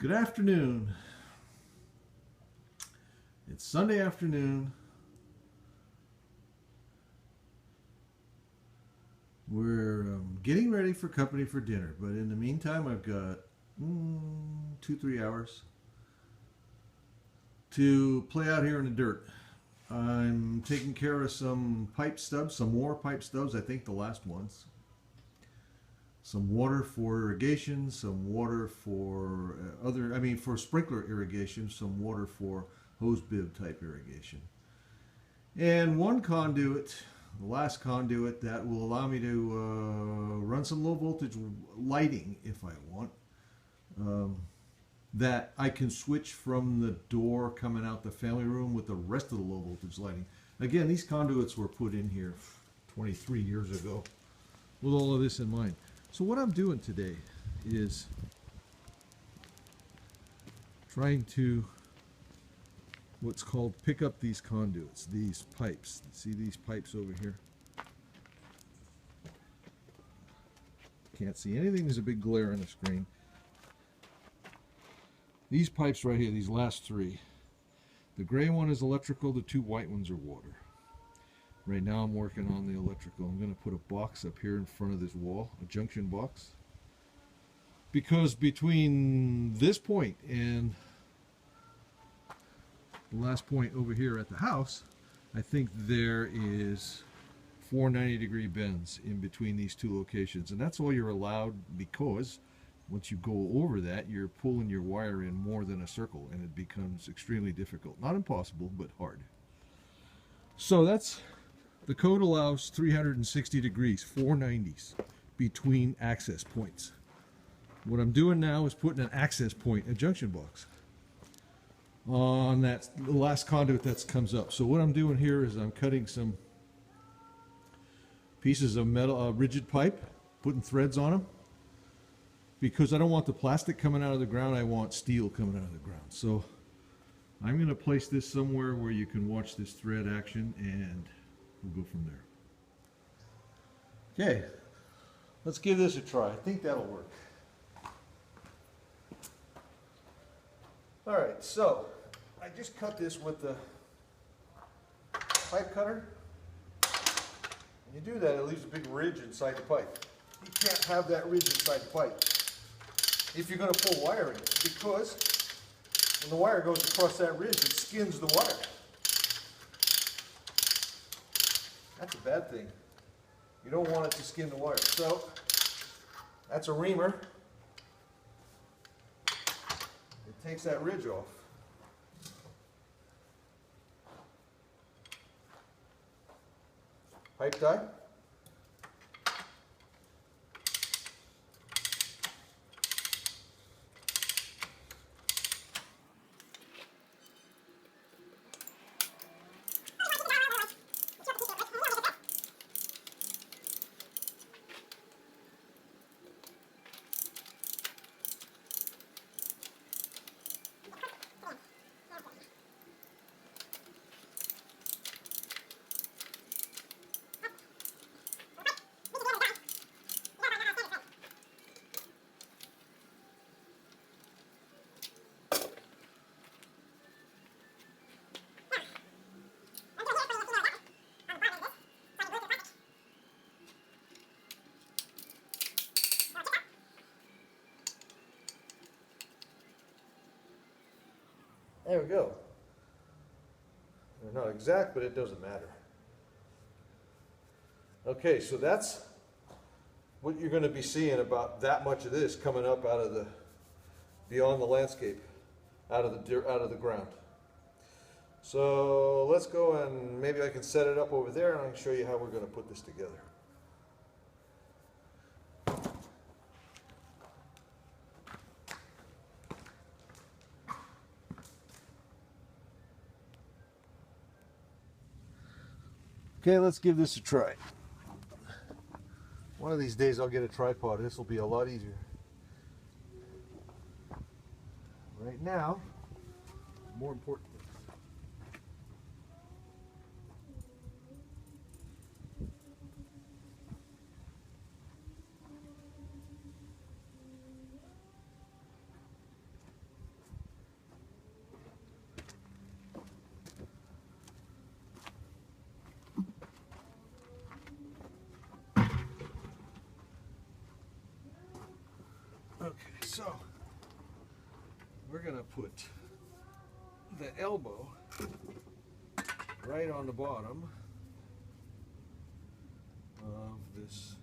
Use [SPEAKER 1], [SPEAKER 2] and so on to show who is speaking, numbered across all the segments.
[SPEAKER 1] Good afternoon. It's Sunday afternoon. We're getting ready for company for dinner, but in the meantime, I've got 2-3 hours to play out here in the dirt. I'm taking care of some pipe stubs, some more pipe stubs, I think the last ones. Some water for irrigation, some water for for sprinkler irrigation, some water for hose bib type irrigation. And one conduit, the last conduit that will allow me to run some low voltage lighting if I want, that I can switch from the door coming out the family room with the rest of the low voltage lighting. Again, these conduits were put in here 23 years ago with all of this in mind. So what I'm doing today is trying to what's called pick up these conduits, these pipes. See these pipes over here? Can't see anything, there's a big glare on the screen. These pipes right here, these last three. The gray one is electrical, the two white ones are water. Right now I'm working on the electrical. I'm going to put a box up here in front of this wall, a junction box. Because between this point and the last point over here at the house, I think there is 4 90-degree bends in between these two locations. And that's all you're allowed, because once you go over that, you're pulling your wire in more than a circle and it becomes extremely difficult. Not impossible, but hard. So that's... The code allows 360 degrees, 490s, between access points. What I'm doing now is putting an access point, a junction box, on that the last conduit that comes up. So what I'm doing here is I'm cutting some pieces of metal, rigid pipe, putting threads on them, because I don't want the plastic coming out of the ground, I want steel coming out of the ground. So I'm going to place this somewhere where you can watch this thread action, and we'll go from there. Okay, let's give this a try. I think that'll work. All right, so I just cut this with the pipe cutter. When you do that, it leaves a big ridge inside the pipe. You can't have that ridge inside the pipe if you're going to pull wire in it, because when the wire goes across that ridge, it skins the wire. That's a bad thing. You don't want it to skin the wire. So that's a reamer. It takes that ridge off. Pipe tie. There we go. They're not exact, but it doesn't matter. Okay, so that's what you're going to be seeing, about that much of this coming up out of the, beyond the landscape, out of the ground. So let's go, and maybe I can set it up over there and I can show you how we're going to put this together. Okay, let's give this a try. One of these days I'll get a tripod. This will be a lot easier. Right now, more important things. so we're going to put the elbow right on the bottom of this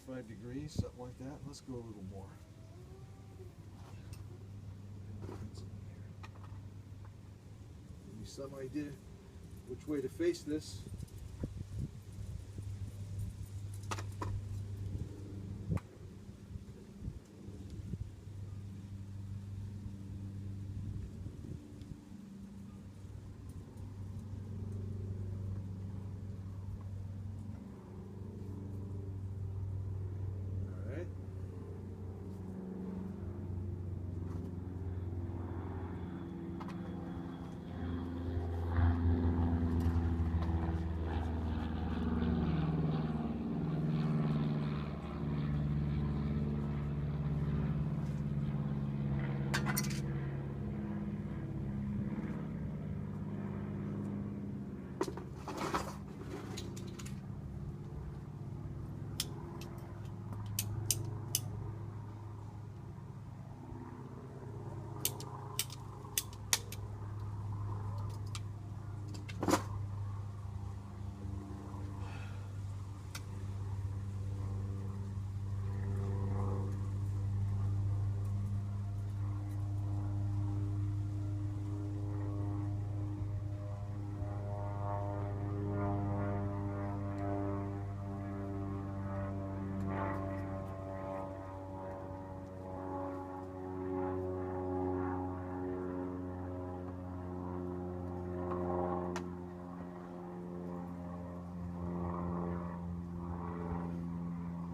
[SPEAKER 1] .45 degrees, something like that. Let's go a little more. Give me some idea which way to face this.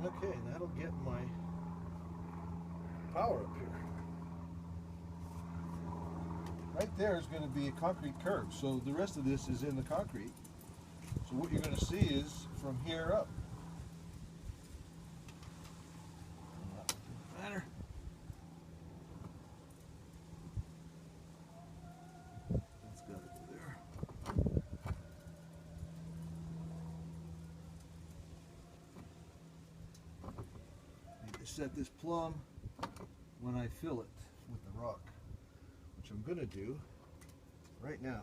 [SPEAKER 1] Okay, that'll get my power up here. Right there is going to be a concrete curb, so the rest of this is in the concrete. So what you're going to see is from here up. That doesn't matter. That's got it there. Need to set this plumb when I fill it with the rock, which I'm going to do right now.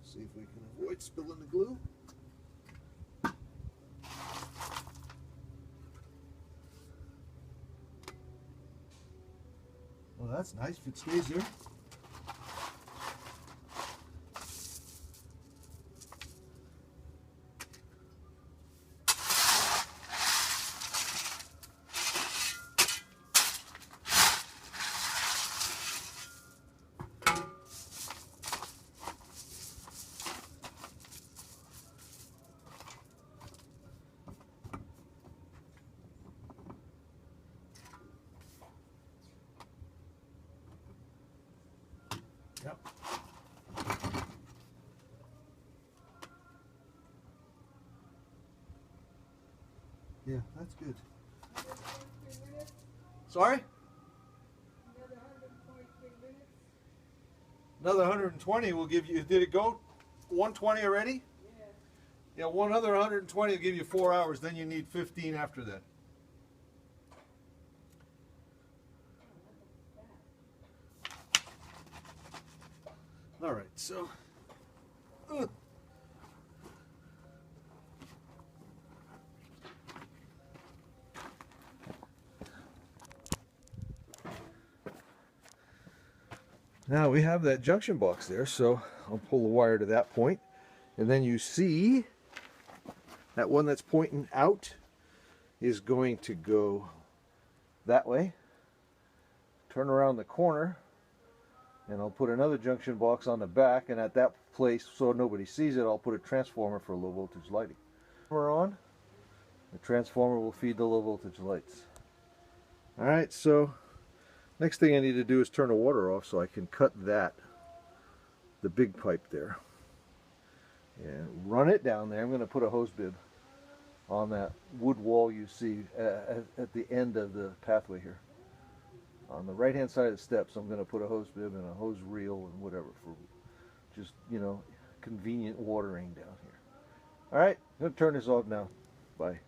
[SPEAKER 1] See if we can avoid spilling the glue. Well, that's nice if it stays there. Yep. Yeah, that's good. Sorry? Another 120 will give you, did it go 120 already? Yeah, one other 120 will give you 4 hours, then you need 15 after that. All right, so now we have that junction box there, so I'll pull the wire to that point, and then you see that one that's pointing out is going to go that way, turn around the corner, And I'll put another junction box on the back, and at that place, so nobody sees it, I'll put a transformer for low voltage lighting. We're on. The transformer will feed the low voltage lights. Alright, so next thing I need to do is turn the water off so I can cut that, the big pipe there, and run it down there. I'm going to put a hose bib on that wood wall you see at the end of the pathway here. On the right hand side of the steps, I'm going to put a hose bib and a hose reel and whatever for just, you know, convenient watering down here. Alright, I'm going to turn this off now. Bye.